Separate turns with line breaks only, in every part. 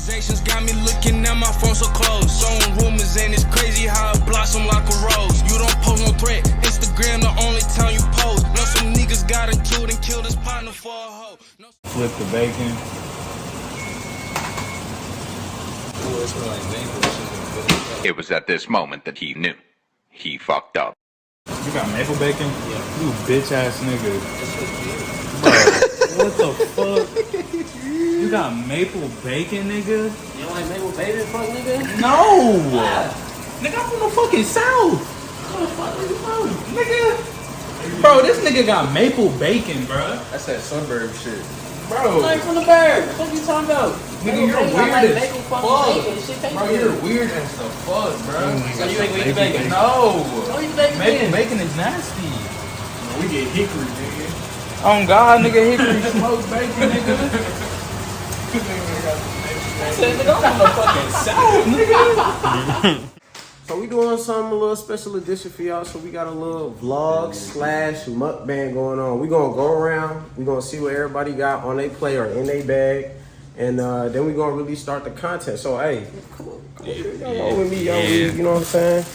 Accusations got me looking at my phone so close. Sowing rumors and it's crazy how it blossom like a rose. You don't post no threat, Instagram the only time you post. Know some niggas got into it and killed his partner for a hoe.
Flip the bacon.
It was at this moment that he knew. He fucked up.
You got maple bacon? Yeah. You bitch ass nigga. Bro, what the fuck? You got maple bacon, nigga?
You don't like maple bacon, fuck nigga?
No!
Yeah.
Nigga, I'm from the fucking South.
Where the fuck are you from?
Nigga. Bro, this nigga got maple bacon, bro.
That's that suburb shit.
Bro.
Like from the bird. What you talking about?
Nigga, you're weird as fuck.
Bro, you're weird as the fuck, bro.
So you ain't eat bacon?
No.
Don't eat bacon.
Maple bacon is nasty.
We get hickory, nigga.
Oh God, nigga, hickory smoked bacon, nigga.
I said, nigga, I'm from the fucking South, nigga.
So we doing something, a little special edition for y'all. So we got a little vlog / mukbang going on. We gonna go around. We gonna see what everybody got on their plate or in their bag, and then we gonna really start the content. So hey, come on y'all with me, y'all. You know what I'm saying?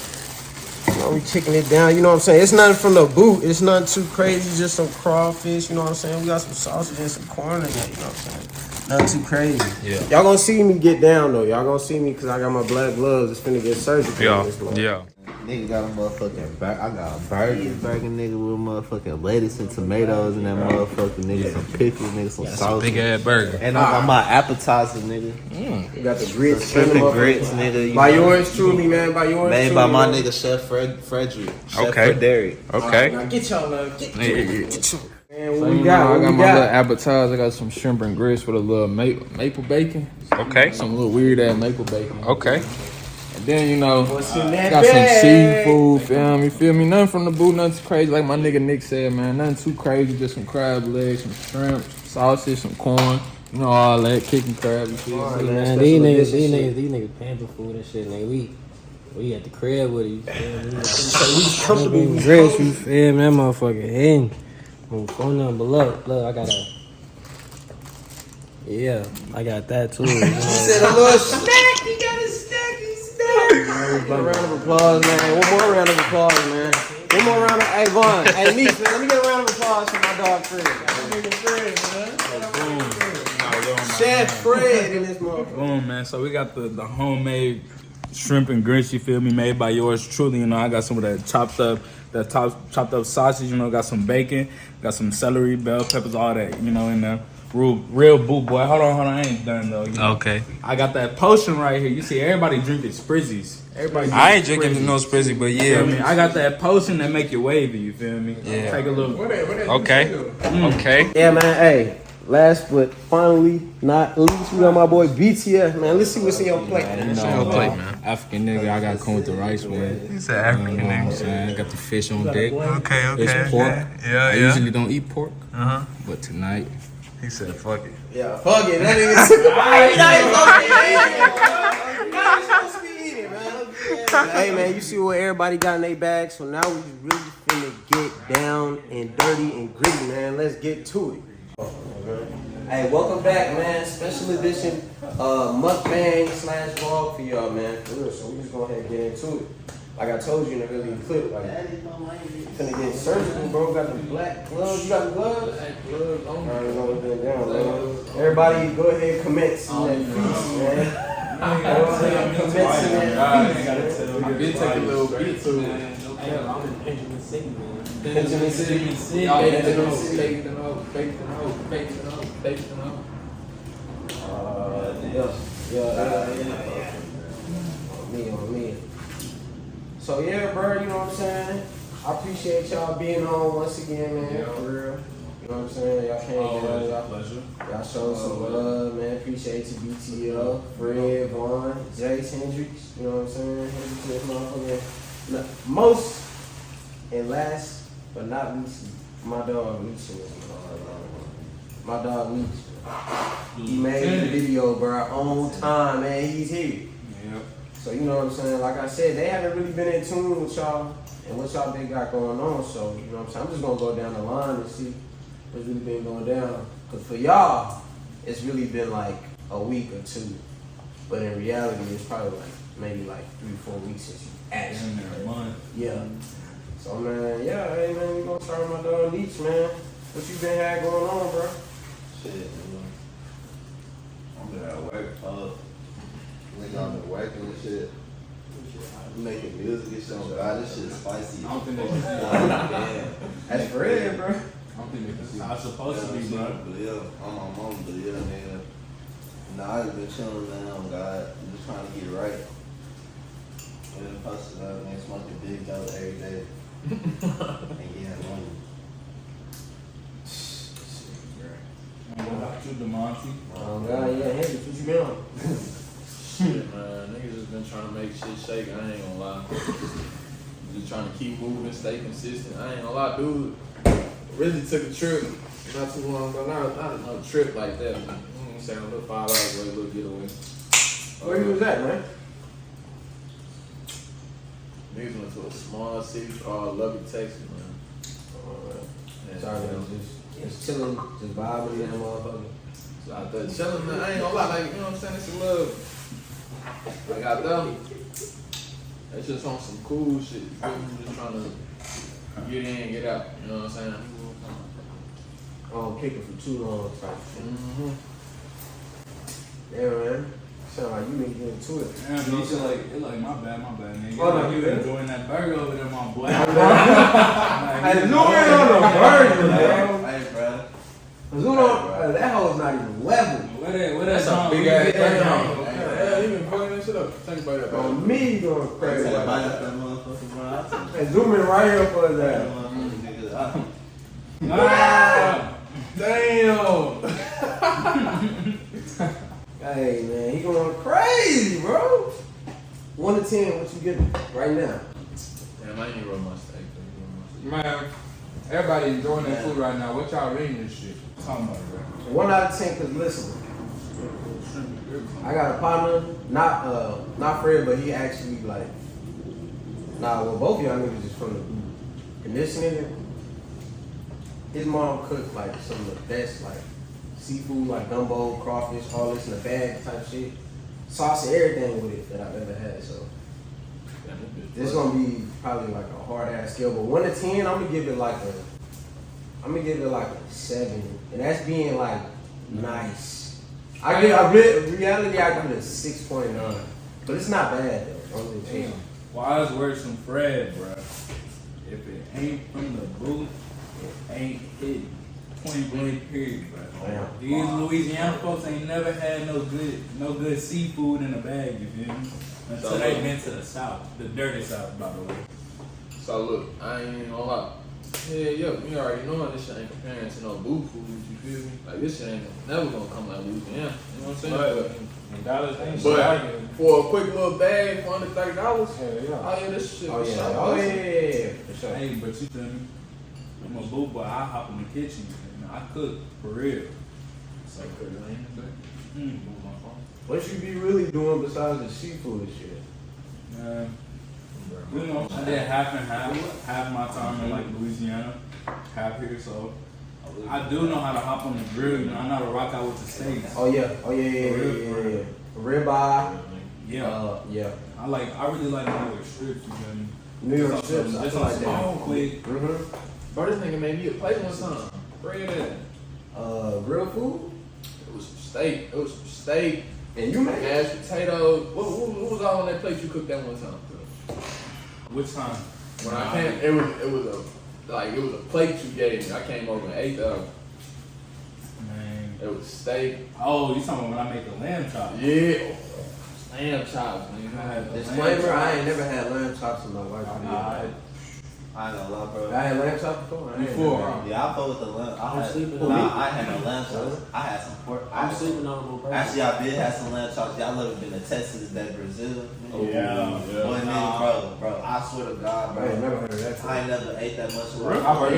You know, we kicking it down. You know what I'm saying? It's nothing from the boot. It's nothing too crazy. Just some crawfish. You know what I'm saying? We got some sausage and some corn in there. You know what I'm saying? Nothing too crazy. Yeah. Y'all gonna see me get down though. Y'all gonna see me because I got my black gloves. It's finna get surgical.
Yeah.
Nigga got a motherfucking I got a burger nigga with motherfucking lettuce and tomatoes and that motherfucking nigga, some pickles, nigga, some sauce.
Big ass burger.
And I got my appetizer, nigga.
You got the grits.
Shrimp and grits, nigga.
By yours truly, man. By yours
made
truly,
by my
man.
nigga Chef Frederick. Chef
Okay.
Frederick.
Okay.
Now get y'all love. Get y'all. Man,
So
what we
I
got?
got my little appetizer. I got some shrimp and grits with a little maple bacon.
Okay.
Some little weird ass maple bacon.
Okay.
And then, you know,
What's in that
got some
bag?
seafood, feel me? Nothing from the boot, nothing too crazy. Like my nigga Nick said, man, nothing too crazy. Just some crab legs, some shrimp, some sausage, some corn. You know, all that, kicking crab and shit.
Right,
Man, these niggas paying for food and shit, nigga. We at the crib with you.
We comfortable.
Grits, you feel me? That motherfucker hitting. Phone number, look, I got a. Yeah, I got that too. You know?
Said a little snack. He got a snacky snack. A round of applause, man. One more round of applause, man. One more round of. Hey, Vaughn. Hey, Niece, man. Let me get a round of applause for my dog Fred. Chef Fred in this motherfucker.
Boom, man. So we got the homemade shrimp and grits, you feel me, made by yours truly. You know, I got some of that chopped up sausage, you know, got some bacon, got some celery, bell peppers, all that, you know, in there. Real boot boy. Hold on, I ain't done though. You know?
Okay.
I got that potion right here. You see, everybody drinking Sprizzies.
I ain't drinking no Sprizzy, but
You feel me?
yeah.
I got that potion that make you wavy, you feel me?
Yeah.
Take a little.
Okay. Okay.
Yeah, man. Hey, last but finally not least, we got my boy BTF, man. Let's see what's in your plate.
You know, African nigga, I got to come with the rice, man.
He's an African
You know what I'm
nigga.
saying? I got the fish on deck.
Okay.
It's pork.
Yeah.
I usually don't eat pork,
Uh-huh.
but tonight,
He said, fuck it.
Yeah, fuck it. That nigga. Hey, man, you see what everybody got in their bag, so now we really finna get down and dirty and gritty, man. Let's get to it. Hey, welcome back, man. Special edition mukbang / vlog for y'all, man. For real. So we just go ahead and get into it. Like I told you in the earlier clip, like finna get surgical, bro. Got the black gloves. You got the gloves? I don't know what's been down, bro. Everybody, go ahead and commence in that feast, man. Go ahead and commence in that feast.
I did take a little bit to
Benjamin City. Yeah. Me. So yeah, bro, you know what I'm saying? I appreciate y'all being on once again, man. For real. You know what I'm saying? Y'all came down, y'all showed some love, man. Appreciate you, BTL, Fred, Vaughn, Jace Hendricks. You know what I'm saying? Most and last but not least, my dog Leach. My dog Leach. He made the video, bro, on time, man. He's here. So you know what I'm saying? Like I said, they haven't really been in tune with y'all and what y'all been got going on. So you know what I'm saying? I'm just gonna go down the line and see what's really been going down. Cause for y'all, it's really been like a week or two But in reality, it's probably like maybe like 3-4 weeks since you actually.
a month.
Yeah. So man, yeah, hey man, we gonna start with my dog Leech, man. What you been had going on, bro?
Shit, man. I'm been at work, nigga, I've been working and shit. I'm making music and shit. Oh God, this shit is spicy.
I don't think they can see
Damn.
That's bread, bro.
I don't think they can see how it's supposed to be, bro.
But yeah, I'm my mom, but yeah, nigga. Nah, I just been chilling, man. Oh God, I'm just trying to get it right. And then posted up, man, smoking big dope every day. And getting money.
What about you, DeMonty?
Oh God, yeah, hey, what you been on?
Shit, man. Niggas just been trying to make shit shake. I ain't gonna lie. Just trying to keep moving, stay consistent. I ain't gonna lie, dude. Really took a trip not too long ago. Not no trip like that. Man. I'm saying a little 5 hours away, a little getaway.
Where you was at, man?
Niggas went to a small city called Lubbock, Texas, man. And,
Sorry, man, just chilling, just vibing in that motherfucker.
So out there chilling, man. I ain't gonna lie, like, you know what I'm saying? It's a little, like, out there, it's just on some cool shit. You feel me? Just trying to get in, get out. You know what I'm saying?
I don't kick it for too long, type shit.
Mm-hmm.
Yeah, man. Sound like you been getting to it.
Damn, bro, it's like my bad, nigga.
Oh, no,
you
you good?
enjoying that burger over there, my boy.
I knew it on the burger, man.
Hey, bro.
Zuno, that hoe's not even level.
Where
That's
that
a big ass
Yeah.
thing. Yeah, you been fucking that shit up. Think about that.
On me, you going crazy.
Say bye to that motherfucker, bro. I told you.
And zoom in right here for his
That
ass.
motherfucker, nigga.
Ah!
Damn.
Hey, man, he going crazy, bro. 1 to 10, what you giving right now?
Damn, I ain't roll my steak.
Man, everybody enjoying that food right now. What y'all reading this shit?
Talking about it, bro.
1 out of 10, cause listen, I got a partner, not Fred, but he actually like, well, both of y'all niggas is from the group. And this nigga, his mom cooked like some of the best like seafood, like gumbo, crawfish, all this in a bag type shit. Sauce and everything with it that I've ever had. So this gonna be probably like a hard ass scale. But 1 to 10, I'm gonna give it like a 7. And that's being like nice. Reality, I give it a 6.9. But it's not bad though. Don't get me wrong.
Wise words from Fred, bro. If it ain't from the booth, it ain't hit. Point blank period, bro.
Damn.
These Louisiana folks ain't never had no good seafood in a bag, you feel me? Until they been to the South, the dirty South, by the way.
So look, I ain't even gonna lie. Yeah, we already know this shit ain't comparing to no booth food, you feel me? Like this shit ain't never gonna come like Louisiana, you know what I'm saying? But for a quick little bag for under $30, oh yeah, this shit was shot.
Oh yeah. For sure.
Hey, but you feel me? I'm a boo boy. I hop in the kitchen and I cook for real. So
What you be really doing besides the seafood and shit?
You know, I did half and half my time in like Louisiana, half here. So I do know how to hop on the grill. You know, I know how to rock out with the steaks.
Oh yeah. Ribeye.
Yeah.
Yeah.
I really like New York strips. You feel me?
New York strips. I
Just
feel
on
like
small,
that.
quick.
Bro, this nigga made me a plate one time. Bring it in.
Real food.
It was some steak.
And you made it?
Mashed potatoes. What was all on that plate you cooked that one time?
Which time?
When I came, it was a plate you gave me. I came over and ate that.
Man.
It was steak.
Oh, you talking about when I make the lamb chop?
Yeah. Lamb chops, man.
Disclaimer, I ain't never had lamb chops in my life.
I ain't gonna lie, bro.
I had lamb chops before?
Yeah, I fought with the lamb.
I'm sleeping on
I ain't had no lamb chops. I had some pork.
I'm sleeping on them, bro.
Actually, I did have some lamb chops. Y'all ever been to Texas, that Brazil?
Yeah.
Boy, nigga, bro, I swear to God,
I ain't
bro.
never heard of that.
I ain't never ate that much.
You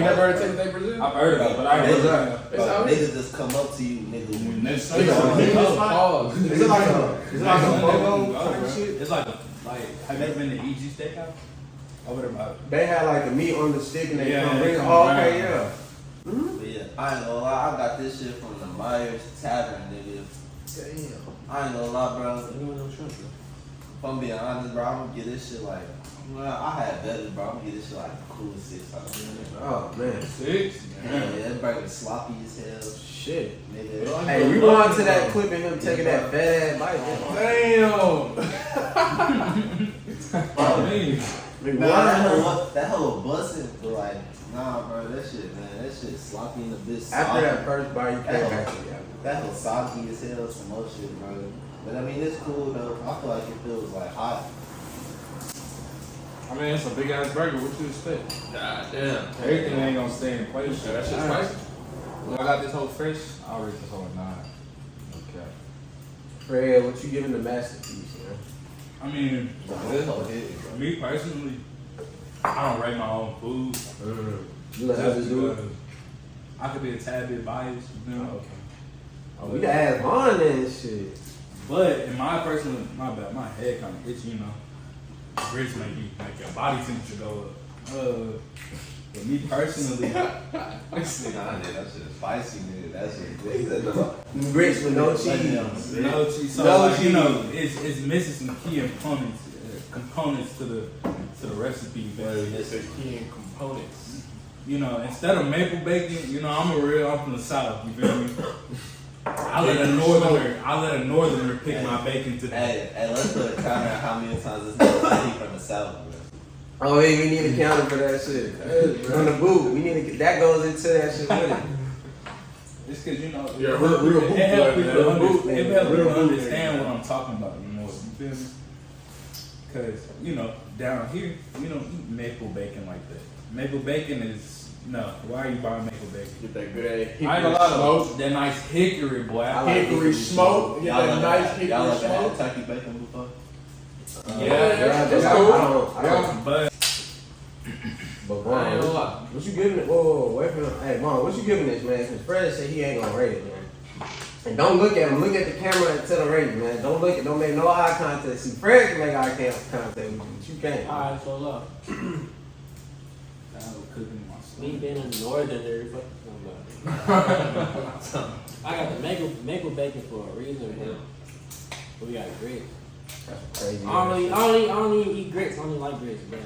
never heard of Texas Day Brazil?
I've heard of it, but I ain't heard of it.
Bro, niggas just come up to you, nigga.
Next
Is it like a photo type shit?
It's like have you ever been to EG Steakhouse? Over there by
They had like the meat on the stick and they
Yeah,
come
they
bring it.
come
Oh,
around.
okay, yeah.
But yeah, I ain't gonna lie, I got this shit from the Myers Tavern, nigga.
Damn.
I ain't gonna lie, bro.
You want no shrimp, bro?
If I'm being honest, bro, I'm gonna get this shit like, I had better, bro. I'm gonna get this shit like a cool 6 out of it.
Oh man.
6?
Yeah, that burger sloppy as hell.
Shit.
Nigga.
Hey, rewind to that clip of him taking that fat ass bite.
Damn.
That whole busting, but like, nah, bro, that shit, man, that shit sloppy in the bitch.
After that first bite, you came back to me.
That whole soggy as hell, some more shit, bro. But I mean, it's cool though. I feel like it feels like hot.
I mean, it's a big ass burger. What you expect?
God damn.
Everything ain't gonna stay in place.
That shit's spicy.
When I got this whole fresh, I'll rate this whole 9. Okay.
Fred, what you giving the masterpiece, man?
I mean, me personally, I don't rate my own food.
You let others do it?
I could be a tad bit biased, you know.
Okay. Oh, we can add on and shit.
But in my personal, my head kind of itchy, you know. Grits make your body temperature go up. But me personally,
That shit is spicy, nigga. That shit good.
Grits with no cheese.
no cheese. So
No
like,
cheese.
you know, it's missing some key components to the recipe.
It's a key in components.
You know, instead of maple bacon, you know, I'm from the South. You feel me? I let a northerner pick my bacon today.
Hey, let's put a counter on how many times this nigga said he from the South, bro.
Oh, hey, we need a counter for that shit. On the boot, we need to get that goes into that shit with it.
It's because, you know,
Yeah, real
it helps people
Real
understand what I'm talking about, you know, you feel me? Because, you know, down here, we don't eat maple bacon like that. Maple bacon is, no, why are you buying maple bacon?
Get that good ass
I
hickory
ain't gonna lie
smoke.
though, that nice hickory, boy.
I like
Hickory smoke. Get that nice hickory
Y'all ever had
smoke.
turkey bacon before?
Yeah,
that's
I
cool.
don't.
but
But
I ain't gonna
Vaughn,
lie.
what you giving it? Whoa, wait for him. Hey, Vaughn, what you giving this, man? Because Fred said he ain't gonna rate it, man. And don't look at him. Look at the camera and tell him rate it, man. Don't make no eye contact. See, Fred can make eye contact with you, but you can't.
Alright, so look.
I was cooking my stuff.
Me being a northerner, fuck somebody. I got the maple bacon for a reason, but we got grits.
That's crazy.
I don't even eat grits. I don't even like grits, but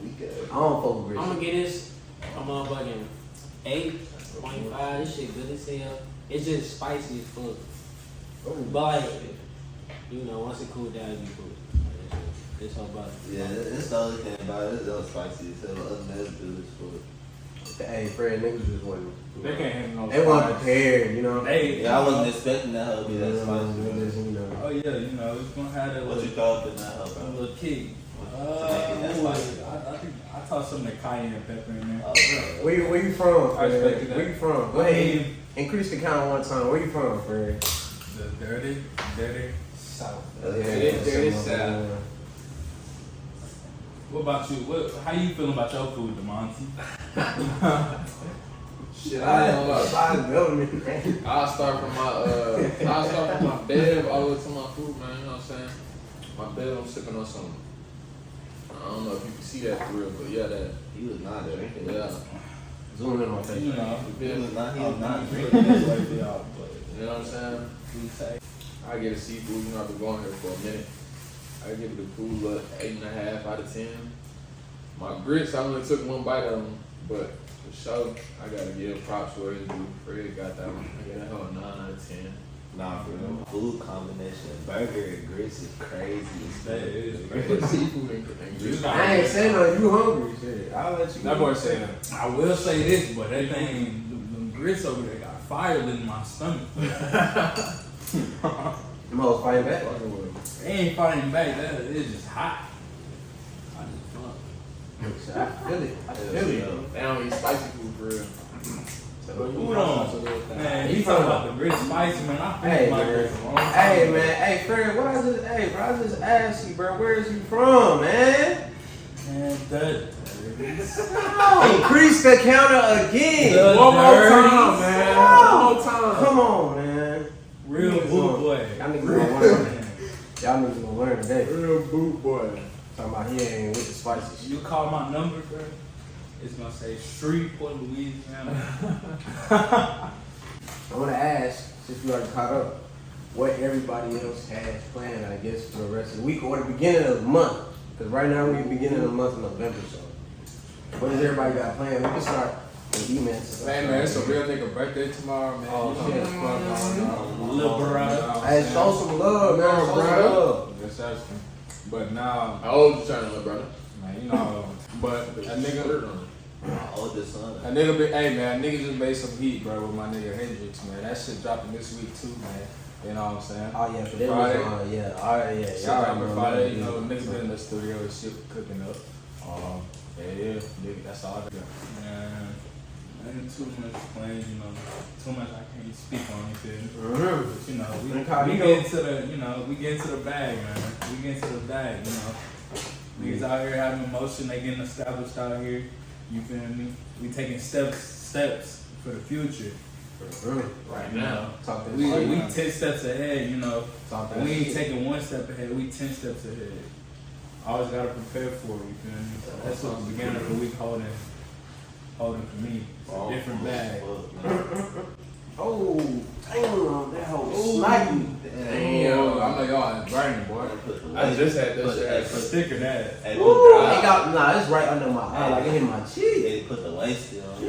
We good.
I don't fuck with grits.
I'm gonna get this. I'm motherfucking 8.5. This shit good as hell. It's just spicy as fuck. But like, you know, once it cool down, it be cool. It's all about it.
Yeah, it's the only thing about it. It's all spicy as hell. Other than that, it's good as fuck.
Hey, Fred, niggas just wasn't.
They can't handle no
They weren't
spice.
prepared, you know.
Yeah, I wasn't expecting that hoe to be that spicy.
You know.
Oh yeah, you know, it's gonna have that
What you
little,
throw up in that hoe, bro?
little kick. I think I tossed some of the cayenne pepper in there.
Oh, bro.
Where you from,
I
Fred?
expected that.
Where you from? Go ahead. Increase the count one time. Where you from, Fred?
The dirty South.
Dirty South.
What about you? How you feeling about your food, DeMonty?
Shit, I ain't gonna lie.
Biden government, man.
I'll start from my bed all the way to my food, man. You know what I'm saying? My bed, I'm sipping on some. I don't know if you can see that for real, but yeah, that.
He was not drinking.
Yeah.
Zoom in on my face.
You know,
He was not
drinking
drinking.
this way for y'all, but
You know what I'm saying?
we say
I get a seafood, you know, I've been going here for a minute. I give it a cool 8.5 out of 10. My grits, I only took one bite of them, but for sure, I gotta give props where it's due. Fred got that one. I got that whole 9 out of 10.
Nah, bro. Food combination, burger and grits is crazy.
that is
Seafood and grits.
I ain't saying no. You hungry? Shit. I'll let you.
That boy said,
I will say this, but that thing, them grits over there got fire in my stomach.
I'm always fighting back.
They ain't fighting back. That is just hot.
I feel it. I feel it.
They don't eat spicy food for real.
Hold on, man. He talking about the grits spicy, man. I
Hey,
finished my
man.
grits a long time
Hey,
ago.
man. Hey, Fred. What I just? Hey, bro. I just asked you, bro. Where is you from, man?
Man, that.
Increase the counter again.
The
One more
dirty
time, man.
South.
One more time.
Come on, man.
Real
Niggas
boot
gonna-
boy.
Y'all niggas gonna learn. Y'all niggas gonna learn today.
Real boot boy.
Talking about he ain't with the spicy
You
shit.
call my number, bro. It's gonna say Shreveport, Louisiana.
I wanna ask, since we already caught up, what everybody else has planned, I guess, for the rest of the week or the beginning of the month. Because right now we're beginning of the month of November, so what does everybody got planned? We can start with E-Man.
Man, it's a real nigga birthday tomorrow, man.
Oh, shit.
Little brother.
Hey, show some love, man. Show some love.
Yes, that's true. But now,
How old you turning, little brother?
man, you know, but a nigga,
My oldest son.
hey man, nigga just made some heat, bro, with my nigga Hendrix, man. That shit dropping this week too, man. You know what I'm saying?
Oh, yeah, for them,
Friday.
yeah. All right, yeah.
Shit
Y'all
dropping
remember
Friday,
that.
you know, niggas been in the studio and shit cooking up. Yeah, nigga, that's all I got.
Man, ain't too much plans, you know. Too much I can't speak on, you feel me?
Mhm.
But, you know, we
Incognito.
get into the, you know, we get into the bag, man. We get into the bag, you know. Niggas out here having emotion, they getting established out here. You feel me? We taking steps for the future.
Right
You
now.
know,
Talk that
we
shit.
10 steps ahead, you know.
Talk that
We ain't
shit.
taking one step ahead, we 10 steps ahead. Always gotta prepare for it, you feel me? So that's what the beginning of the week holding for me. It's a different bag.
Oh, damn, that whole sniping.
Damn, I know y'all ain't burning, boy.
I just had that shit.
A sticker that.
Hey,
Ooh, it got, nah, it's right under my eye, like it hit my cheek.
They put the waist on.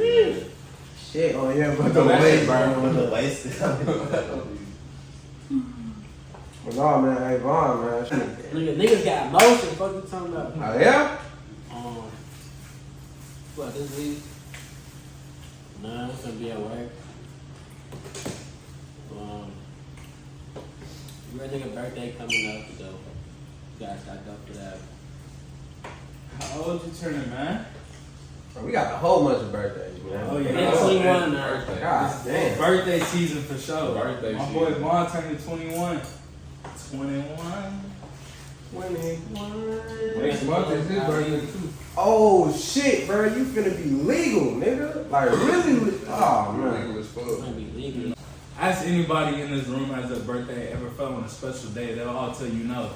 Shit, oh yeah, but the
That
way,
shit burn.
Put the waist on.
But no, man, hey, Vaughn, man.
Niggas got motion. Fuck you talking about?
Oh, yeah?
What, this week? Nah, I'm gonna be at work. We got a nigga birthday coming up, so you guys got up for that.
How old you turning, man?
Bro, we got a whole bunch of birthdays, man.
Oh, yeah.
Yeah, 21 now.
Birthday.
God
It's
damn.
birthday season for sure.
Birthday
My
season.
boy Vaughn turning 21. 21.
21.
Next month is his birthday too.
Oh, shit, bro. You finna be legal, nigga. Like, really? Oh, man.
Nigga was full.
It's gonna be legal.
Ask anybody in this room has a birthday ever fell on a special day, they'll all tell you no.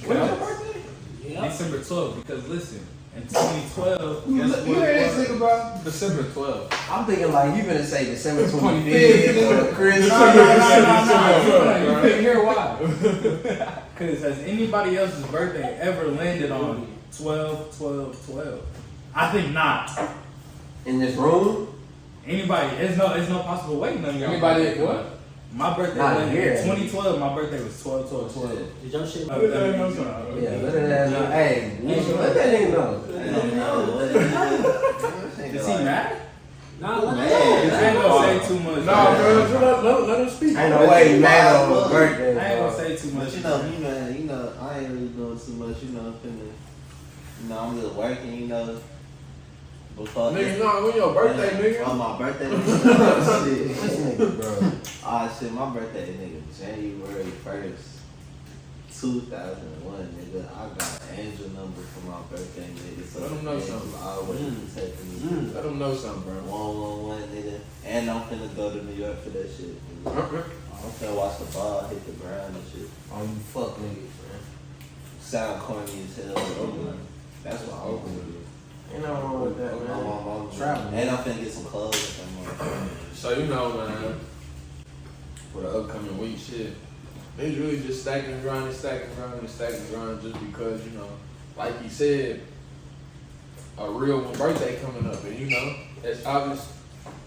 When is your
Because-
birthday?
Yeah.
December 12th, because listen, in 2012,
You
guess
heard
what
this
it
nigga,
was?
bro?
December 12th.
I'm thinking like you finna say December 25th or Christmas.
No, you couldn't hear why. Because has anybody else's birthday ever landed on 12/12/12? I think not.
In this room?
Anybody, there's no possible way none of y'all.
Anybody
birthday
what?
was. My birthday
Not
landed
here.
in 2012. My birthday was 12/12/12.
Did your shit
Yeah, let that know. Hey, let that nigga know.
Is he mad?
Nah,
I ain't gonna say too much.
No,
man.
bro, let him speak.
Ain't no way he mad on his birthday.
I ain't
bro.
gonna say too much.
But you know, I ain't really doing too much, I'm just working, before
Nigga, no, when your birthday, nigga?
On my birthday, shit.
This nigga, bro.
Shit, my birthday, nigga, January 1st, 2001, nigga. I got an angel number for my birthday, nigga. So
Let 'em know
angels
something.
always protecting me.
Let him know something, bro.
111, nigga. And I'm finna go to New York for that shit, nigga. I'm finna watch the ball hit the ground and shit.
Oh, you fuck niggas, man.
Sound corny as hell. That's what I'm gonna do.
Ain't no wrong with that, man. Traveling.
And I'm finna get some clothes or something.
So man, for the upcoming week, shit, it's really just stacking and grinding just because, like you said, a real one birthday coming up, and it's obvious.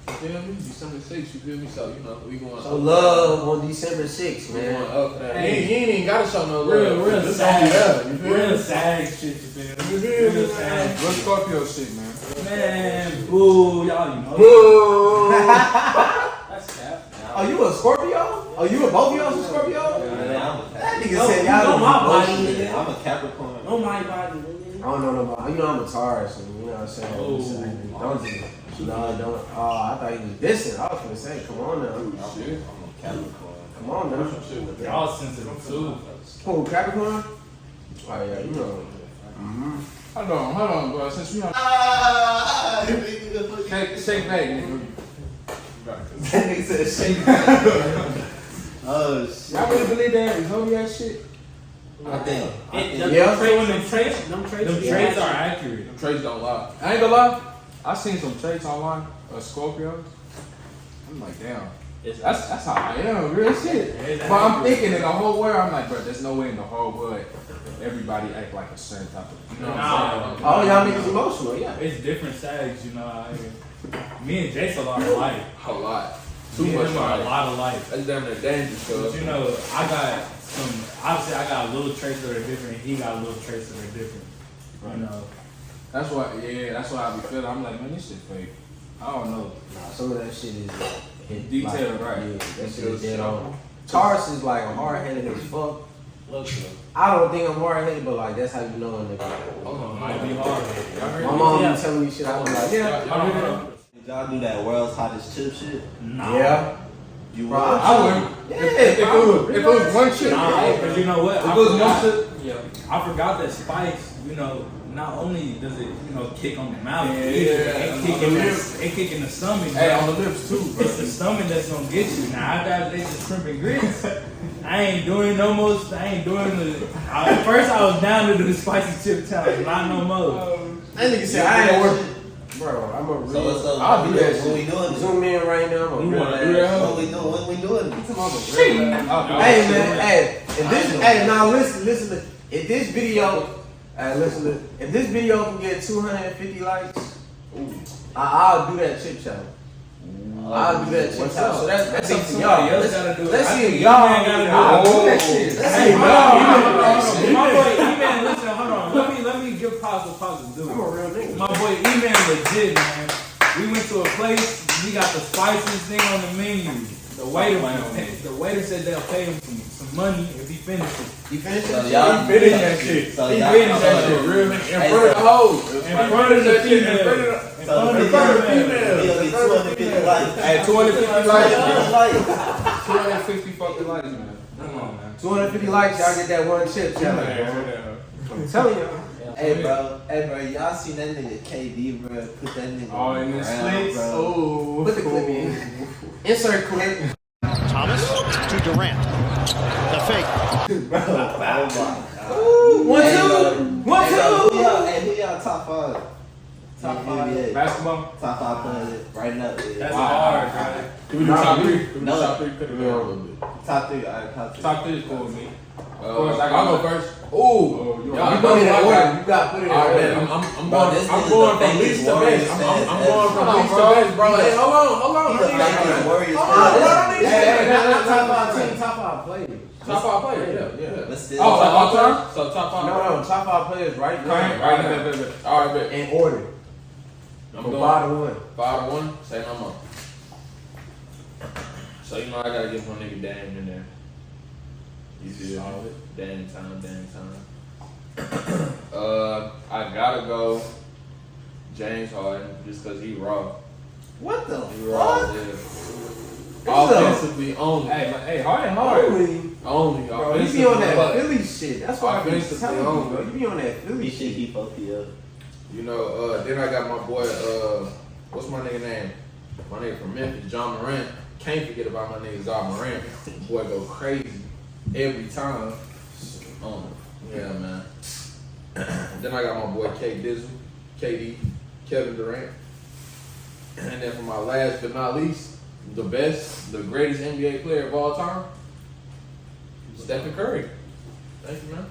You feel me? December 6th, you feel me? So we going
So
up.
love on December 6th,
We going
man.
up that.
Hey.
You ain't even gotta show no love.
Real
Just
sad.
only that, you feel me?
Real sad shit, you feel me? Real sad.
Real Scorpio shit, man.
Man, boo, y'all,
That's cap.
Oh, you a Scorpio? Oh, you a both of y'all some Scorpio?
Man,
That nigga
No,
said
you
y'all
know my body,
bullshit.
nigga.
I'm a Capricorn.
No, my body, nigga.
I don't know nobody. I'm a Taurus, so you know what I'm saying?
Oh.
Don't do no, don't. Oh, I thought he was dissing. I was gonna say, come on now.
Shit.
I'm a Capricorn.
Come on now.
Y'all sensitive too.
Who, Capricorn? Oh, yeah, you know.
Hold on, bro. Since we on shake back, nigga.
That nigga said shake.
Oh, shit.
Y'all really believe that zodiac shit?
I think.
Yeah.
Them traits
traits
are accurate.
Them traits don't lie.
I ain't gonna lie. I seen some traits online of Scorpios. I'm like, damn. That's how I am, real shit. But I'm thinking in the whole world, I'm like, bro, there's no way in the whole world everybody act like a certain type of, you know what I'm saying?
Oh, y'all niggas emotional, yeah.
It's different sides, you know. Me and Jace a lot of life.
A lot. Too
Me and
much
him are a
life.
lot of life.
That's damn near dangerous,
But
cuz.
you know, I got some. Obviously, I got little traits that are different. He got little traits that are different. You know.
That's why I be feeling. I'm like, man, this shit fake. I don't know.
Nah, some of that shit is
Detailed,
like,
right.
Yeah, that shit is dead on. Taurus is like hard-headed as fuck.
Look,
I don't think I'm hard-headed, but like that's how you know a nigga.
Might be hard.
My mom be telling me shit. I was like, yeah.
Did y'all do that world's hottest chip shit?
Nah.
Yeah.
You
Bro,
would?
I would.
Yeah,
If it was one shit.
Nah, because you know what?
If it was one shit.
Yeah, I forgot that spice. You know, not only does it, you know, kick on the mouth,
Yeah,
it kick in the stomach.
Hey,
bro.
on the lips too, bro.
It's the stomach that's gonna get you. Now I got this shrimp and grits. I ain't doing no more. I ain't doing the. At first I was down to do the spicy chip challenge, not no more.
That nigga said I ain't working. Bro, I'm a real.
So what's up?
I'll do that
When we doing it?
Zoom in right now. I'm a real
wanna
ass.
do that?
What we doing? When we doing it?
Hey man, hey, if this, hey, now listen to, if this video, if this video can get 250 likes, I'll do that chip challenge. I'll do that chip challenge. So that's up to y'all.
Somebody else gotta do it.
Let's
I
see
think
if y'all
E-Man gotta do it.
I'll do that shit. Let's see if
My
y'all.
boy E-Man, listen, hold on. Let me give positive do
I'm a
it.
real nigga.
My boy E-Man legit, man. We went to a place, we got the spiciest thing on the menu. The waiter said they'll pay him some money if he finishes.
You finished
So
it?
y'all
He finished that shit.
So
He
y'all-
finished that shit, real.
In front of the hoes.
In front of the female.
So the video get 250 likes.
Hey, 250 likes. 250 fucking likes, man.
Come on, man.
250 likes, y'all get that one chip challenge. I'm telling y'all.
Hey bro, y'all seen that nigga KD, bro? Put that nigga
Oh, in the
around,
splits?
bro.
Oh.
Put the clip in. Insert clip.
Thomas to Durant. The fake.
Bro, oh my god.
1, 2, 1, 2.
Who y'all top 5? Top 5
Basketball?
Top 5 players right now.
That's hard, right?
Can we do top three?
No.
Top three could have been a little bit.
Top 3, alright, top 3.
Top 3 is cool with me.
I'll go first. Ooh,
you
y'all
You
put
put
it
it
in
in
order.
order. You got to put it in
All right,
order.
man. I'm
Bro,
going.
this
I'm
nigga's
going
the
from least to
Warriors
best.
fan
I'm going from
ever.
least to best, bro. Hey, hold on.
He's the biggest Warriors
Hold on,
fan.
bro.
Hey, not top 5 team, top 5 players.
Top 5 players. Yeah.
But still,
Oh, top 5 players. So top 5.
No, top 5 players right now.
Right now. All right, bet.
In order.
I'm
From
doing
5 to 1.
5 to 1. Say no more. So you know I gotta get my nigga Dame in there. You feel solid? Dame time. I gotta go James Harden just cause he raw.
What the
He raw,
fuck?
yeah.
What's up?
Offensively only.
Hey, hard.
Only.
Bro, you be
Offensively,
on that
but,
Philly shit. That's why I be
Offensively
telling you,
only.
bro. You be on that Philly
he should
shit.
keep OP up.
you know, then I got my boy, what's my nigga name? My nigga from Memphis, John Morant. Can't forget about my nigga Zah Morant. Boy go crazy every time. Yeah, man. Then I got my boy KD, Kevin Durant. And then for my last but not least, the greatest NBA player of all time, Stephen Curry. Thank you, man.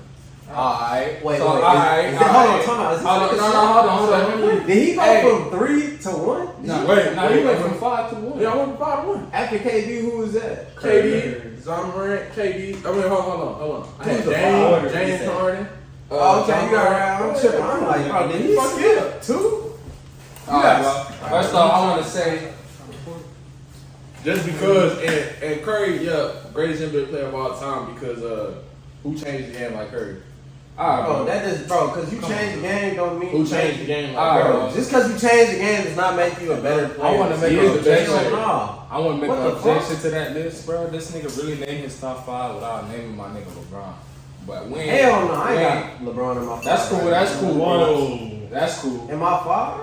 Alright. Wait.
So,
Hold
alright.
on, time out. Is this
Hold on,
nigga
hold on.
Did he go
Hey.
from 3 to 1?
No, he went from 5 to 1. Yeah, I went from 5 to 1.
After KD, who was that?
KD, Zah Morant, KD. I mean, hold on. I had
Who's the
James Harden.
Oh, okay, you got around. I'm tripping. I'm like, bro, did he skip 2?
Alright, bro. First off, I want to say, just because, and Curry, greatest NBA player of all time because who changed the game like Curry? Alright,
Bro, that is, bro, because you changed the game don't mean
Who changed the game like
Alright,
Curry?
bro. Just because you change the game does not make you a better player.
I want to make
He
an
is the best
objection.
player. No.
I want to make
What
an
the fuck?
objection to that list, bro. This nigga really named his top 5 without naming my nigga LeBron. But when
Hell no, I ain't got LeBron in my 5.
That's cool. That's cool.
Whoa.
Bro. That's cool.
In my 5?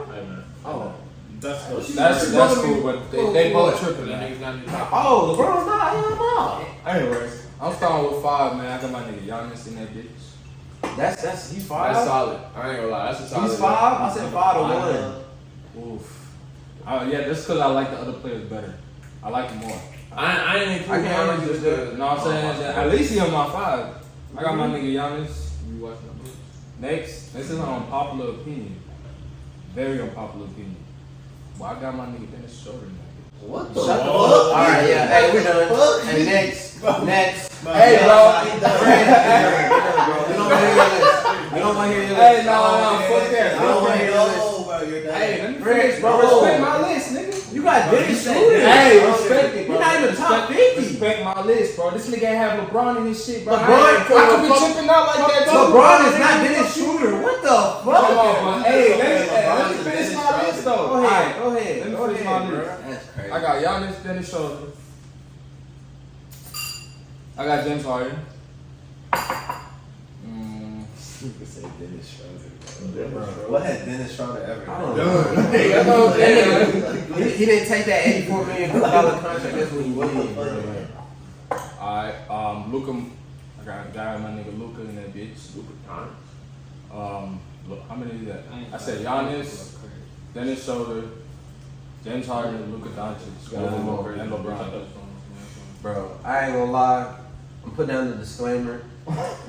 Oh, that's
That's cool. But they both tripping. That nigga's not in the top.
Oh, LeBron's not. Hell no.
Anyways, I'm starting with 5, man. I got my nigga Giannis in that bitch.
That's he's 5.
That's solid. I ain't gonna lie. That's a solid.
He's 5. I said 5 to 1.
Oof. Yeah, that's because I like the other players better. I like them more. I
I ain't
I
including
can't
Giannis
just
just
you know what I'm saying? At least he on my 5. I got my nigga Giannis.
You watching the movie?
Next, this is an unpopular opinion. Very unpopular opinion. Well, I got my nigga Dennis Schroeder now.
What the
Shut the
fuck?
fuck. Alright, yeah. Hey, we're done.
Fuck.
And next.
Hey, bro.
We don't want to hear your list. We don't want to hear your list.
Hey, no, fuck that.
We don't want to hear your list.
Oh, bro, you're done.
Hey, let me
Fred,
finish, bro.
bro.
Respect my list, nigga.
You got Dennis Schroeder.
Hey, respect it, bro.
You're not even top 50.
Respect my list, bro. This nigga ain't have LeBron in his shit, bro.
LeBron
I could be tripping out like that, too.
LeBron is not Dennis Schroeder. What the fuck?
Come on, man. Hey, let me finish my list, though.
Go ahead. Go ahead.
Let me
Go
finish
ahead,
my
bro.
list.
That's crazy.
I got Giannis, Dennis Schroeder. I got James Harden.
What had Dennis Schroeder ever
I don't
done?
know. He didn't take that $84 million contract. That's what he wanted, bro.
Alright, Luka. I got my nigga Luka in that bitch. Look, how many is that? I said Giannis, Dennis Schroeder, James Harden, Luka Doncic, and LeBron.
Bro, I ain't gonna lie. I'm putting down the disclaimer.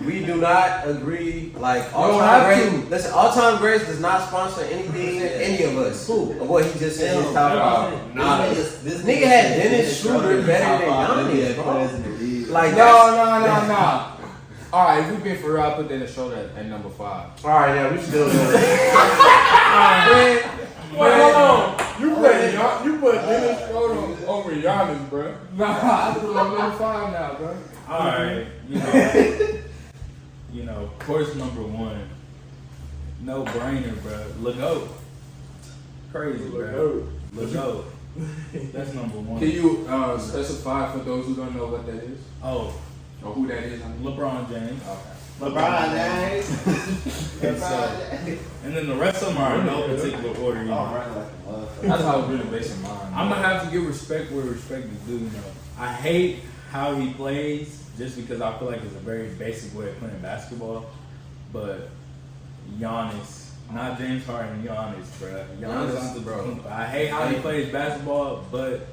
We do not agree. Like all-time great. Listen, all-time greats does not sponsor anything, any of us. Of what he just said. His top five. This nigga had Dennis Schroeder better than Giannis, bro. Like
No. Alright, if we been for real, I put Dennis Schroeder at number 5.
All right, yeah, we still doing
Wait,
hold on. You put Dennis Schroeder over Giannis, bro.
Nah, I put him at number 5 now, bro. Alright, you know, of course, number 1. No brainer, bro. Legault. Crazy, bro. Legault. That's number 1.
Can you specify for those who don't know what that is?
Oh,
Or who that is?
LeBron James.
LeBron James.
And then the rest of them are in no particular order, you know.
Right like a motherfucker.
That's how I was really basing mine. I'm gonna have to give respect where respect is due, you know. I hate how he plays just because I feel like it's a very basic way of playing basketball. But Giannis, not James Harden, Giannis, bro. Giannis, bro. I hate how he plays basketball, but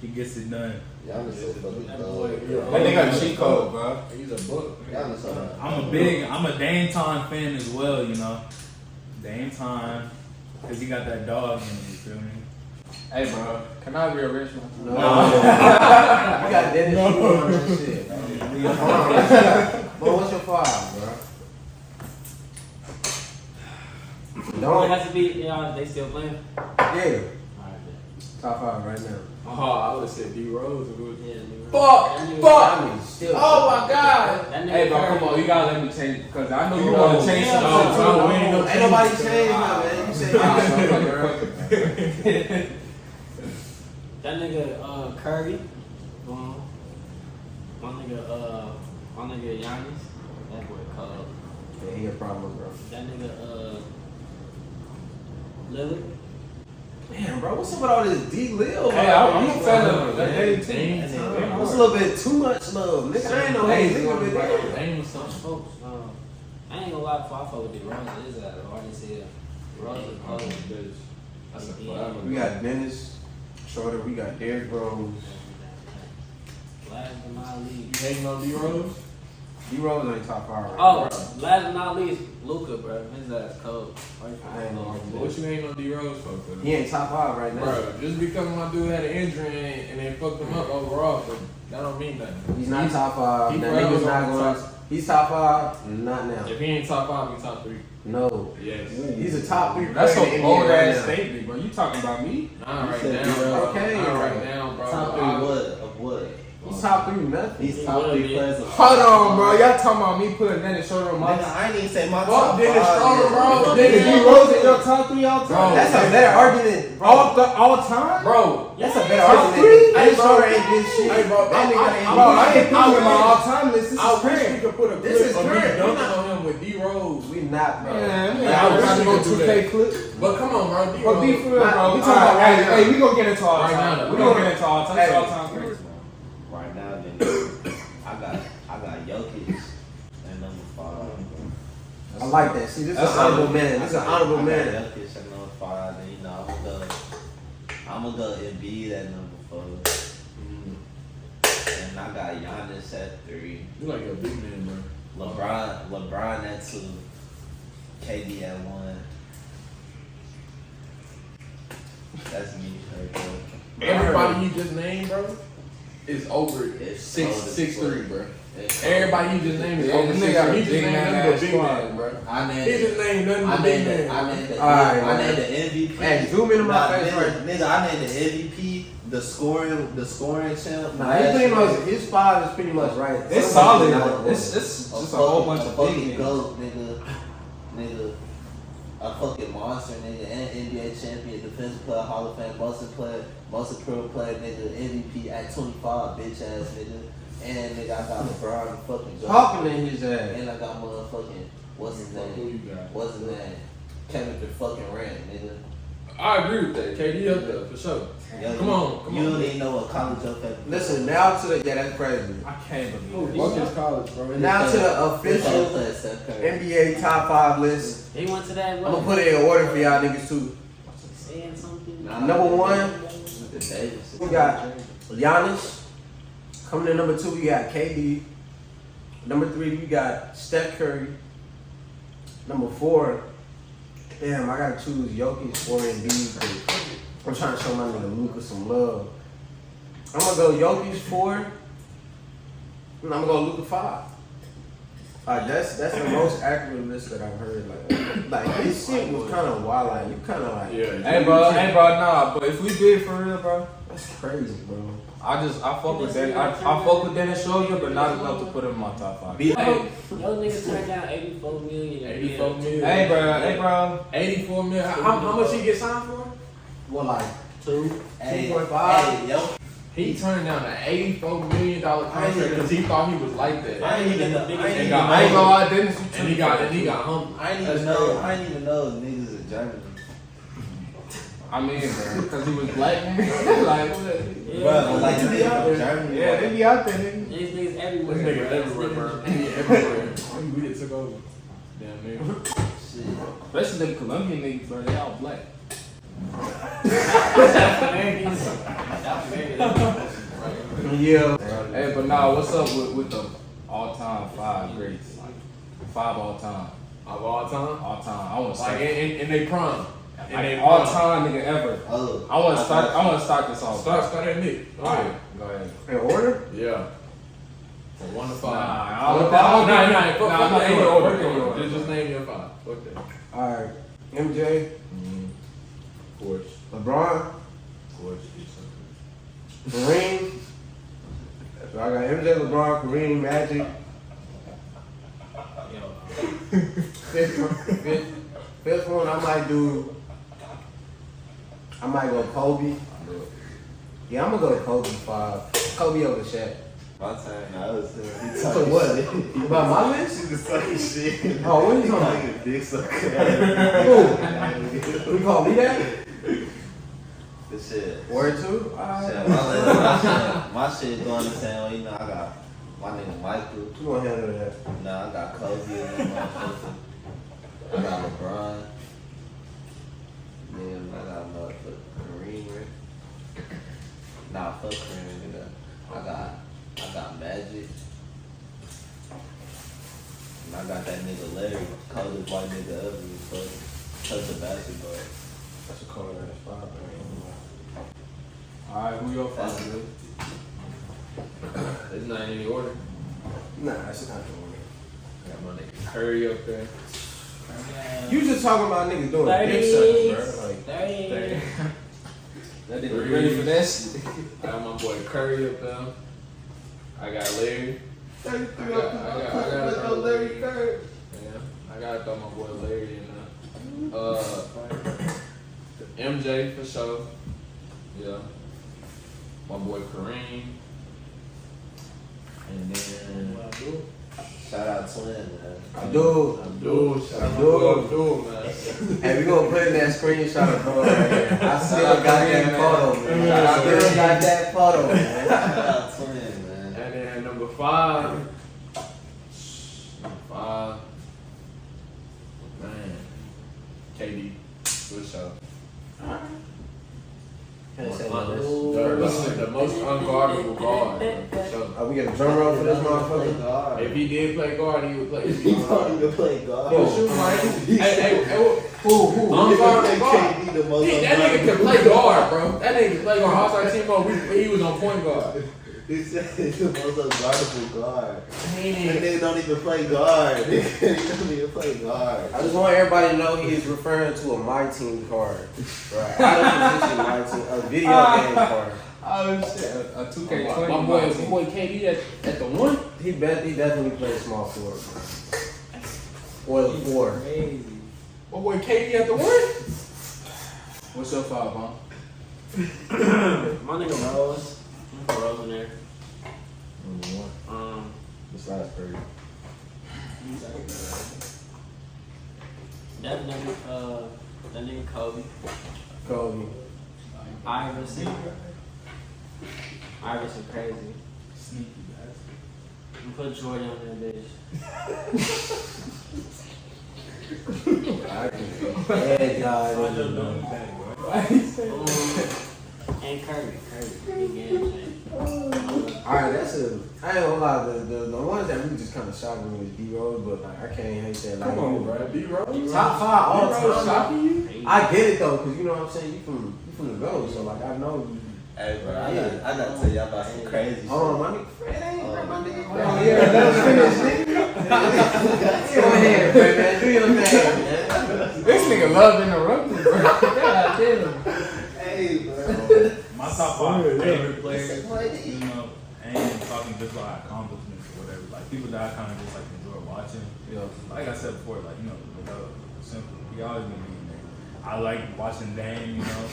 he gets it done.
Giannis so fucking cold.
That nigga a cheat code, bro.
He's a book.
Giannis so
I'm a Dame Time fan as well, you know. Dame Time, because he got that dog in him, you feel me? Hey, bro, can I rearrange my
No. You got Dennis Schroeder on that shit. But what's your 5, bro?
It has to be, they still playing?
Yeah.
Alright,
Top 5 right now.
Oh, I would have said D Rose.
yeah.
Fuck!
Still
Oh my God!
That nigga
Hey, bro,
Curry.
come on, you gotta let me change, because I know you want to change something too.
Ain't nobody changed now, man. You said
That nigga Curry. My nigga Giannis. That boy cold.
Yeah, he a problem, bro.
That nigga Lillard.
Man, bro, what's up with all this D-Lil?
Hey, I'm a fan of that. Hey,
That's a little bit too much love. Nigga, I ain't no
Hey,
hate nigga, but
Dame was some folks. I ain't gonna lie, I fuck with the Rose. Is that hard to say? Rose is cold.
That's a forever.
we got Dennis Schroeder, we got Derrick Rose.
Last but not least.
You hating on D Rose?
D-Rose ain't top 5 right
Oh,
now.
last but not least, Luka, bro. His ass cold.
I ain't gonna argue
What
that.
you hating on D Rose for?
He ain't top 5 right now.
Bro, just because my dude had an injury and they fucked him up overall, but that don't mean nothing.
He's not top 5.
he
That
forever
nigga's not
gonna
going.
top-
He's top 5. Not now.
If he ain't top 5, he's top 3.
No.
Yes.
He's a top 3
That's
player
a
in the
bold
NBA right
ass
now.
statement, bro. You talking about me?
Not right
said
now,
D-Rose.
bro.
Okay,
Not
bro.
right now, bro.
Top 3 what? Of what?
He's top 3 nothing.
He's top 3 players of
Hold on, bro. Y'all talking about me putting Dennis Schroeder on my
Nigga, I ain't even say my
Fuck
top 5.
Dennis Schroeder, bro.
Nigga, D Rose in your top 3 all time?
Bro.
That's a better argument, bro.
all time?
Bro,
That's a better
Top
argument.
three?
Dennis Schroeder ain't good shit.
Hey, bro,
That nigga ain't
Bro, I ain't
good
putting
shit.
him on my all-time list. This
I
is
wish we
crazy.
could put a
This
clip
is
of me
crazy.
dunking on him with D Rose.
We not, bro.
Man,
Yeah, I
I
wish
wish
we
you go
could do
2K
that.
clip.
But come on, bro. D
But be
Rose.
for real, bro. We
All
talking about,
right,
hey, we gonna get into all
Right
time.
now,
We gonna get into all time.
Hey.
All time greats.
Right now, then, I got Jokic at number 5.
I like that. See, this is
That's
an honorable
solid.
man. This is an honorable
I got
man.
Jokic at number 5. Then I'm gonna go Embiid at number 4. then I got Giannis at 3.
You like a big man, bro.
LeBron at 2. KD at 1. That's me right there.
Everybody you just named, bro, is over
It's
6'3", bro.
It's
Everybody you just named is
Yeah,
over
this
6'3".
nigga got a
He just
big
named
man
nothing but
ass
big
squad.
man, bro.
I named
He just named nothing but
I
big
named
man.
the MVP.
Hey, zoom into my
Nah,
face
nigga,
right.
nigga, I named the MVP, the scoring champ.
Nah, he pretty much, his 5 is pretty much right.
It's
Somebody
solid.
not-
It's just a whole bunch of
fucking
big niggas.
goat, nigga, a fucking monster, nigga, and NBA champion, defensive player, Hall of Fame, most improved player, nigga, MVP at 25, bitch ass nigga, and nigga, I got LeBron the fucking goat.
Talking in his ass.
And I got motherfucking what's his
Who
name?
you got?
What's his name? Kevin the fucking Rand, nigga.
I agree with that. KD up there for sure.
Yo,
Come on.
You don't even know what college your favorite.
Listen, now to the, yeah, that's crazy.
I can't believe it.
Fuck his college, bro.
Now to the official NBA top 5 list.
He went to that.
I'm gonna put it in order for y'all niggas too.
Saying something.
Number 1,
The Davis.
we got Giannis. Coming in number 2, we got KD. Number 3, we got Steph Curry. Number 4, damn, I gotta choose Jokic or Embiid. 'Cause I'm trying to show my nigga Luka some love. I'm gonna go Jokic 4, and I'm gonna go Luka 5. That's the most accurate list that I've heard. Like this shit was kind of wild. Like you kind of like,
Yeah.
Hey, bro, nah. But if we did for real, bro,
that's crazy, bro.
I fuck with that. I fuck with Dennis Schroeder, but not enough to put him in my top 5.
Be-
Hey,
Yo, niggas turned down 84 million.
84 million.
hey, bro.
84 million. How much he get signed for?
What, like 2,
Hey,
2.5?
hey, yo,
He turned down an $84 million contract because he thought he was like that.
I ain't even know.
And got and he got humbled.
I ain't
That's
even know.
crazy.
I ain't even know niggas in Germany.
I mean, bro, because he was black, man. Like,
Bro, like
they be out there.
Germany.
Yeah, they be out there, nigga.
These niggas everywhere.
This nigga everywhere, bro. He everywhere. We did took over. Damn nigga.
Shit.
Especially the Colombian niggas, bro. They all black.
Yeah.
Hey, but nah, what's up with the all-time 5 greats? Like, 5 all-time.
Of all time?
All-time. I want to
Like
start.
in they prime. In they
Like, all-time nigga ever.
Oh,
I want to start this off.
Start at Nick.
Alright, go ahead.
In order?
Yeah. From 1 to 5.
Nah,
Fuck
I'm not
the
in
order.
order.
Fuck the order. Just name your 5. Fuck that.
Alright. MJ,
Of course.
LeBron,
Of course.
Kareem. So I got MJ, LeBron, Kareem, Magic. Fifth one, I might go Kobe. Yeah, I'm gonna go Kobe 5. Kobe over Shaq.
my turn. I was he
So
talking
what?
shit.
About my list?
He was talking shit.
Oh, what are you talking about?
Like a dick sucker.
Who? You call me that?
The shit.
Word 2?
Shit,
Alright.
my shit going the same way. You know, I got my nigga Michael.
You gonna handle that?
Nah, I got Kobe and that motherfucker. I got LeBron. Then I got motherfucker Kareem. Nah, fuck Kareem, nigga. I got Magic. And I got that nigga Larry, coldest white nigga ever. Touch the basketball.
That's a cold ass 5, man.
Alright, who your 5?
That's
It's not in any order.
Nah, that's not the order.
I got my nigga Curry up there.
You just talking about niggas doing
30,
dick sucking, bro. Like,
30.
That nigga ready for that shit.
I got my boy Curry up there. I got Larry.
33
I gotta throw
Larry
Larry.
Bird.
Yeah, I gotta throw my boy Larry in there. MJ for sure. Yeah. My boy Kareem. And then
Shout out Twin, man.
Abdul.
Shout out my boy Abdul, man.
Hey, we gonna put in that screenshot of bro right here. I still got that photo, man. I still got that photo, man.
Shout out Twin, man.
And then number 5. Man. KD. For sure.
Can't say no
The most unguardable guard, for sure.
We get a drum roll for this
Play
motherfucker.
guard.
If he did play guard, he would play.
He don't even play guard.
He'll shoot right. Hey,
Who?
I'm guard,
That
guard.
KD the most
That nigga can play guard, bro. That nigga can play guard. All-star team, he was on point guard.
He said he's the most unguardable guard. That
He
nigga don't even play guard. He don't even play guard.
I just want everybody to know he is referring to a My Team card. Right. Out of position My Team, a video game card.
Oh shit, a 2K20.
My boy KD at the one.
He definitely plays small forward. Or the 4.
Crazy.
My boy KD at the one. What's your 5, huh?
My nigga Rose. Rose in there.
Besides Curry.
Definitely, that nigga Kobe.
Kobe.
Iverson crazy.
Sneaky bastard.
You put Jordan on that bitch.
Yeah, God.
And Curry. Big game changer.
Alright, that's a. I ain't gonna lie, the ones that really just kind of shocking me is D-Rose, but like, I can't hate that. Like,
Come on, bro. D-Rose.
Top 5 all
D-Rose
time.
shocking you?
I get it though, cause you know what I'm saying. You from the go, so like I know.
Hey, bro, I gotta tell y'all about some crazy shit.
Hold on, my nigga Fred ain't bro, my nigga.
Oh,
Yeah, let us finish, nigga. Go ahead, man. Do your thing, man.
This nigga love interrupting, bro. God damn.
Hey, bro.
My top 5 favorite players, you know, ain't talking just about accomplishments or whatever. Like people that I kind of just like enjoy watching. You know, like I said before, like you know, simple. He always gonna be in there. I like watching Dame, you know.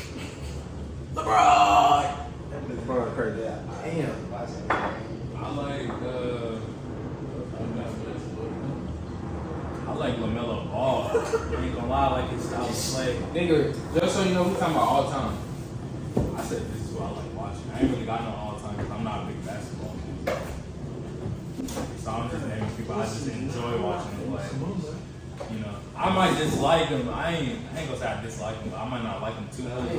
LeBron.
LeBron crazy.
Damn.
I like LaMelo Ball. I ain't gonna lie, I like his style of play.
Nigga, just so you know, we talking about all time.
I said this is what I like watching. I ain't really got no all time because I'm not a big basketball fan. So I'm just naming people I just enjoy watching them play. You know, I might dislike him. I ain't gonna say I dislike him, but I might not like him too much. Like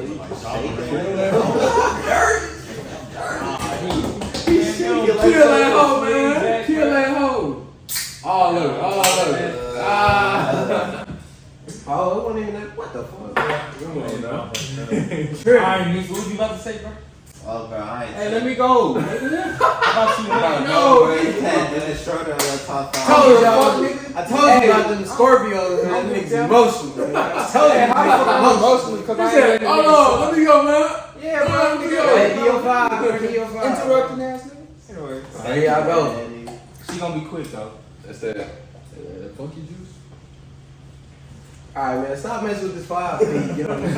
Kill that hoe, man. Kill that hoe. All of it.
Oh, it wasn't even that. What the fuck?
Alright, Nick, what was you about to say, bro?
Oh, bro, I ain't.
Hey, let me go.
About you, man.
No, bro, you had Dennis Schroeder on your top 5.
I told you about them Scorpios, man. Them niggas emotional, man. I told you.
How the fuck I'm emotional? Because I said, oh no, let me go, man.
Yeah, bro. Let me go. Hey, DO5, DO5.
Interrupting ass niggas. Anyway.
Here y'all go.
She gonna be quick, though.
That's that funky juice.
Alright, man, stop messing with this 5 feet. Get on this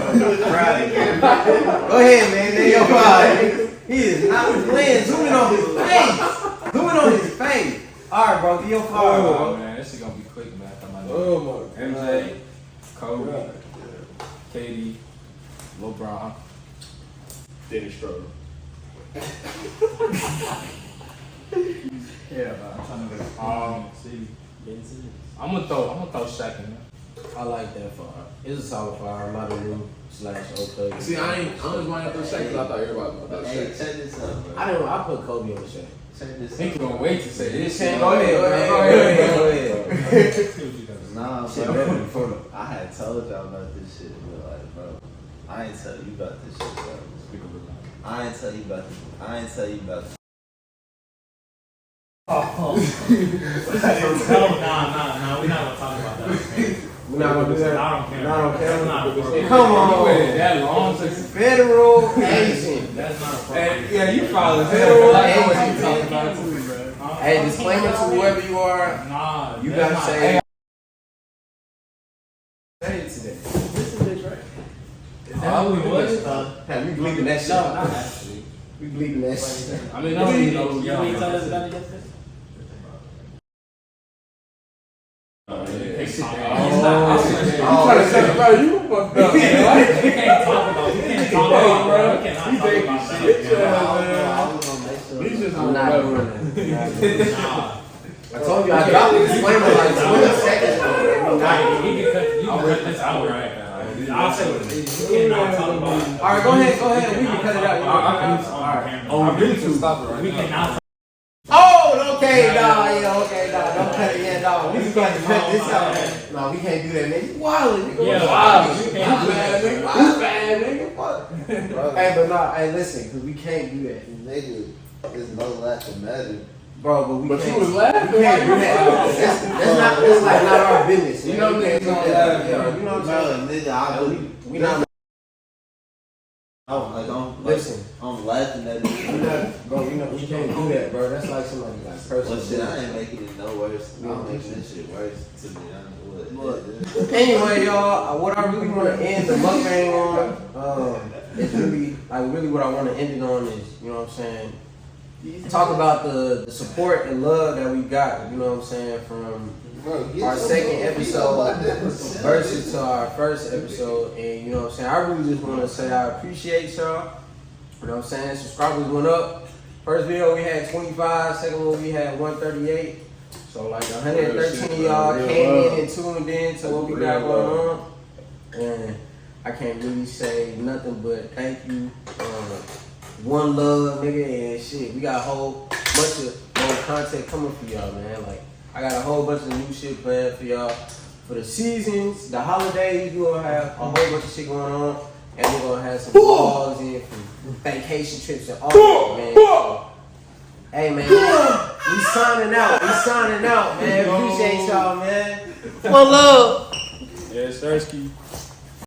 Friday. Go ahead, man. There your 5. He is not playing. Zooming on his face. Zooming on his face. Alright, bro. Be your 5.
Oh, man, this shit gonna be quick, man.
Oh my
MJ, Kobe, KD, LeBron,
Dennis Schroeder.
Yeah, but I'm trying to see. I'm gonna throw Shaq in there.
I like that 5. It's a solid 5. Not a new / okay.
See, I was wanting to throw Shaq because I thought everybody was going to
Hey,
throw Shaq.
check this out, bro.
I put Kobe on the Shaq.
Check this
He
out.
gonna wait to say this.
Go
shit.
ahead, man. Go ahead.
Nah,
Shit
bro.
better than Fuller.
I had told y'all about this shit, but like, bro, I ain't tell you about this shit, bro. I ain't tell you about this.
Nah, we're not gonna talk about that.
We're not gonna do that.
I don't care.
Not on camera.
That's not appropriate.
Come on.
You waited that long to
Federal agent.
That's not appropriate.
Yeah, you probably
Federal
I know what you
agent.
talking about too, bro.
Hey, disclaimer to whoever you are.
Nah,
You
that's
gotta
not-
say.
Hey,
Say it today.
is that who he was?
Hey, we bleeping that shit.
No, not actually.
We bleeping that shit.
I mean, I don't even know who
You
y'all
want me to tell us
are.
about it yesterday?
Bro, you fucked up, man.
We can't talk about that. We cannot talk about that.
I was gonna make sure.
He's just
I'm
on
not
the
doing
level.
that.
Nah.
I told you I dropped the disclaimer like 20 seconds ago.
Nah, you can cut this out right now. I'll say what it is. You cannot talk about it.
Alright, go ahead. We can cut it out.
Alright.
On YouTube.
We cannot
Okay, dog. Yeah, okay, dog. Don't cut it yet, dog. We just got to cut this out, man. No, we can't do that, nigga. You wildin', nigga.
Yeah,
Wild.
you
You
can't do
bad,
that.
nigga. You bad, nigga. Fuck. Hey, but nah, hey, listen, because we can't do that.
Nigga, there's no lack of magic.
Bro, but we
But
can't.
you was laughing.
We can't do that. That's like not our business.
You know
we can't
niggas
do
don't
that.
laugh,
Yeah, you know what I'm saying?
Nigga, I really,
We not. Listen.
I'm laughing at
We
it.
not, bro, you know, we can't do that, bro. That's like somebody like personal.
Well, shit, I ain't making it no worse. I'm making this shit worse, to be honest. What?
Anyway, y'all, what I really want to end the mukbang on is really what I want to end it on is, you know what I'm saying, talk about the support and love that we got, you know what I'm saying, from our second episode versus to our first episode. And you know what I'm saying, I really just want to say I appreciate y'all. You know what I'm saying, subscribers went up. First video we had 25, second one we had 138. So like 113 of y'all came in and tuned in to what we got going on. And I can't really say nothing but thank you. One love, nigga, and shit. We got a whole bunch of more content coming for y'all, man. Like, I got a whole bunch of new shit planned for y'all. For the seasons, the holidays, we're gonna have a whole bunch of shit going on. And we're gonna have some vlogs and vacation trips and all that, man. So, hey, man, we signing out. We signing out, man. Appreciate y'all, man. One love.
Yeah, Sersky.